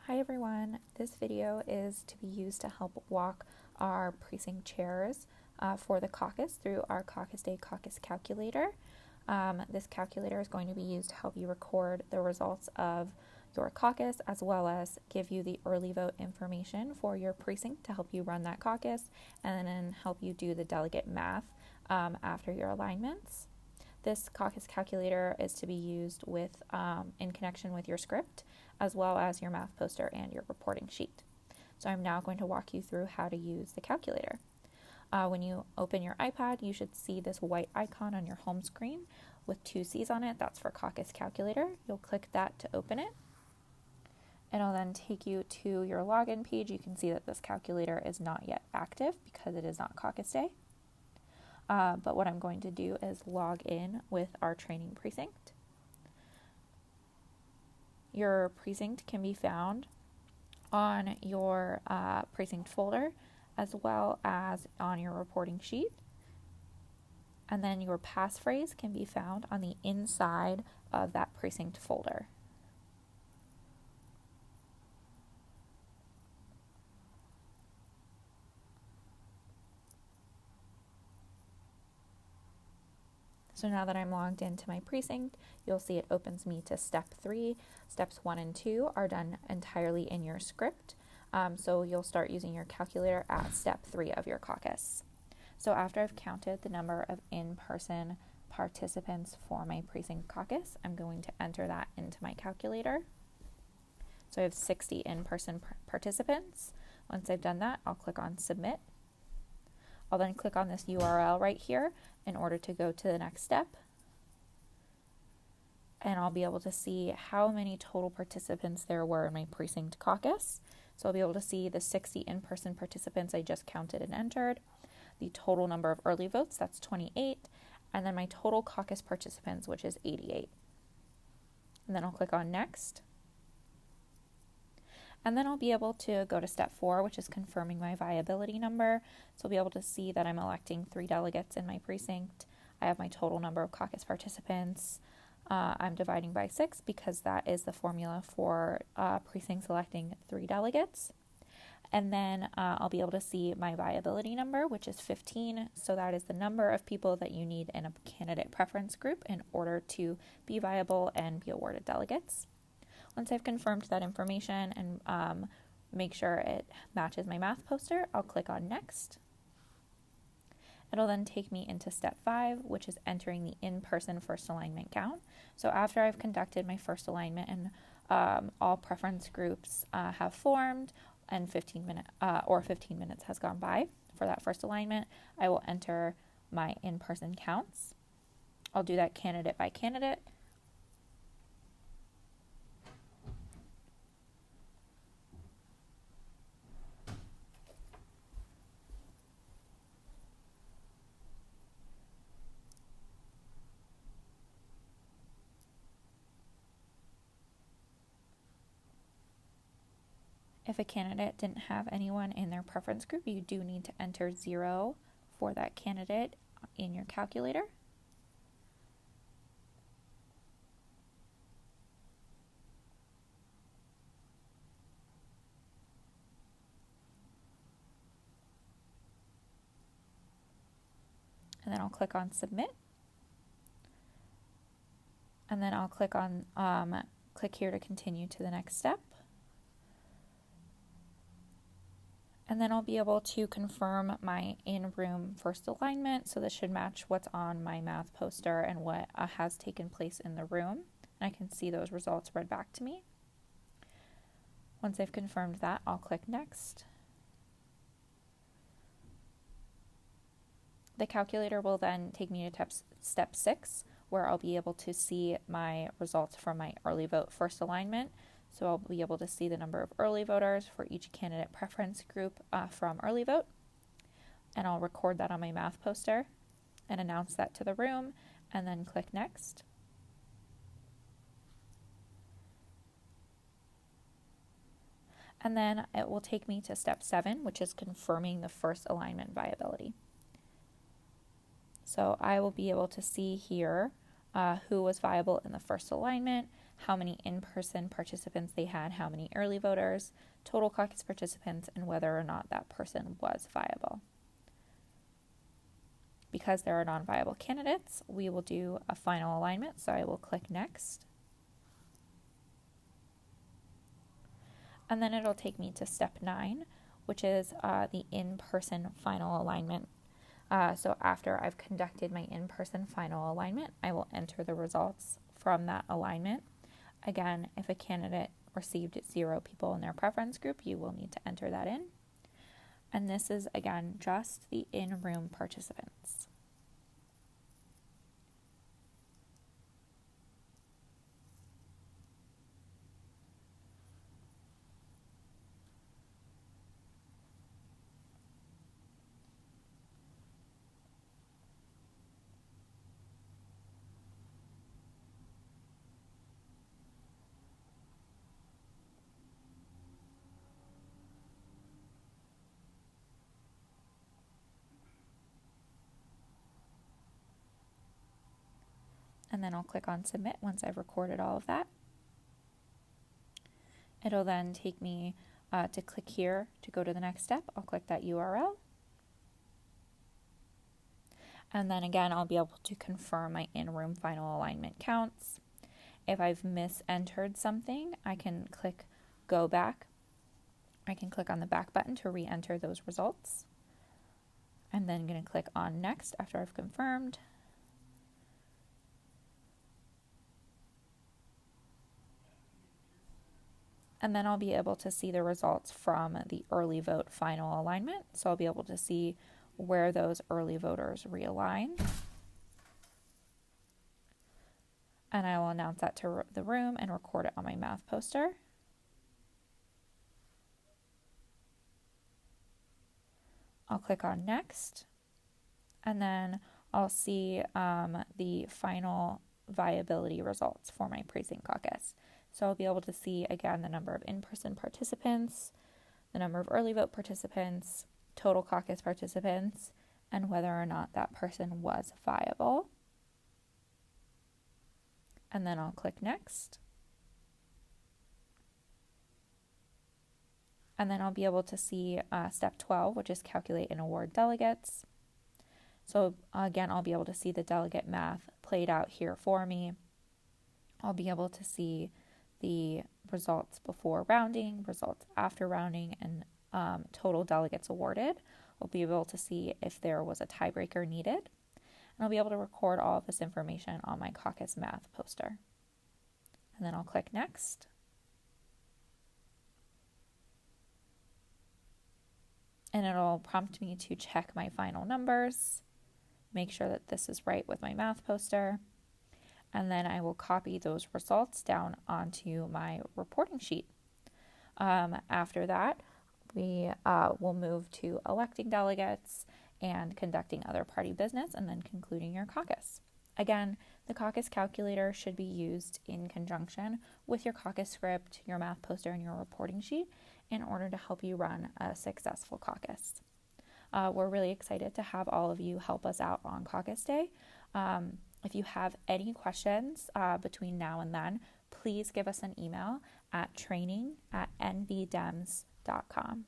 Hi everyone, this video is to be used to help walk our precinct chairs for the caucus through our Caucus Day Caucus Calculator. This calculator is going to be used to help you record the results of your caucus as well as give you the early vote information for your precinct to help you run that caucus and then help you do the delegate math after your alignments. This caucus calculator is to be used with in connection with your script as well as your math poster and your reporting sheet. So I'm now going to walk you through how to use the calculator. When you open your iPad, you should see this white icon on your home screen with two C's on it. That's for Caucus Calculator. You'll click that to open it. It'll then take you to your login page. You can see that this calculator is not yet active because it is not Caucus Day. But what I'm going to do is log in with our training precinct. Your precinct can be found on your precinct folder as well as on your reporting sheet. And then your passphrase can be found on the inside of that precinct folder. So now that I'm logged into my precinct, you'll see it opens me to step 3. Steps 1 and 2 are done entirely in your script. So you'll start using your calculator at step 3 of your caucus. So after I've counted the number of in-person participants for my precinct caucus, I'm going to enter that into my calculator. So I have 60 in-person participants. Once I've done that, I'll click on submit. I'll then click on this URL right here in order to go to the next step. And I'll be able to see how many total participants there were in my precinct caucus. So I'll be able to see the 60 in-person participants I just counted and entered, the total number of early votes, that's 28, and then my total caucus participants, which is 88. And then I'll click on next. And then I'll be able to go to step 4, which is confirming my viability number. So I'll be able to see that I'm electing 3 delegates in my precinct. I have my total number of caucus participants. I'm dividing by 6 because that is the formula for precincts electing 3 delegates. And then I'll be able to see my viability number, which is 15. So that is the number of people that you need in a candidate preference group in order to be viable and be awarded delegates. Once I've confirmed that information and make sure it matches my math poster, I'll click on next. It'll then take me into step 5, which is entering the in-person first alignment count. So after I've conducted my first alignment and all preference groups have formed and 15 minutes has gone by for that first alignment, I will enter my in-person counts. I'll do that candidate by candidate. If a candidate didn't have anyone in their preference group, you do need to enter 0 for that candidate in your calculator. And then I'll click on submit. And then I'll click on click here to continue to the next step. And then I'll be able to confirm my in-room first alignment. So this should match what's on my math poster and what has taken place in the room. And I can see those results read back to me. Once I've confirmed that, I'll click next. The calculator will then take me to step 6, where I'll be able to see my results from my early vote first alignment. So I'll be able to see the number of early voters for each candidate preference group from early vote. And I'll record that on my math poster and announce that to the room and then click next. And then it will take me to step 7, which is confirming the first alignment viability. So I will be able to see here who was viable in the first alignment, how many in-person participants they had, how many early voters, total caucus participants, and whether or not that person was viable. Because there are non-viable candidates, we will do a final alignment, so I will click Next. And then it'll take me to step 9, which is the in-person final alignment. So after I've conducted my in-person final alignment, I will enter the results from that alignment. Again, if a candidate received 0 people in their preference group, you will need to enter that in. And this is, again, just the in-room participants. And then I'll click on Submit once I've recorded all of that. It'll then take me to click here to go to the next step. I'll click that URL. And then again, I'll be able to confirm my in-room final alignment counts. If I've misentered something, I can click Go Back. I can click on the back button to re-enter those results. I'm then going to click on Next after I've confirmed. And then I'll be able to see the results from the early vote final alignment. So I'll be able to see where those early voters realign. And I will announce that to the room and record it on my math poster. I'll click on Next. And then I'll see the final viability results for my precinct caucus. So I'll be able to see, again, the number of in-person participants, the number of early vote participants, total caucus participants, and whether or not that person was viable. And then I'll click Next. And then I'll be able to see step 12, which is calculate and award delegates. So again, I'll be able to see the delegate math played out here for me. I'll be able to see the results before rounding, results after rounding, and total delegates awarded. We'll be able to see if there was a tiebreaker needed. And I'll be able to record all of this information on my caucus math poster. And then I'll click Next. And it'll prompt me to check my final numbers, make sure that this is right with my math poster. And then I will copy those results down onto my reporting sheet. After that, we will move to electing delegates and conducting other party business and then concluding your caucus. Again, the caucus calculator should be used in conjunction with your caucus script, your math poster, and your reporting sheet in order to help you run a successful caucus. We're really excited to have all of you help us out on Caucus Day. If you have any questions between now and then, please give us an email at training@nvdems.com.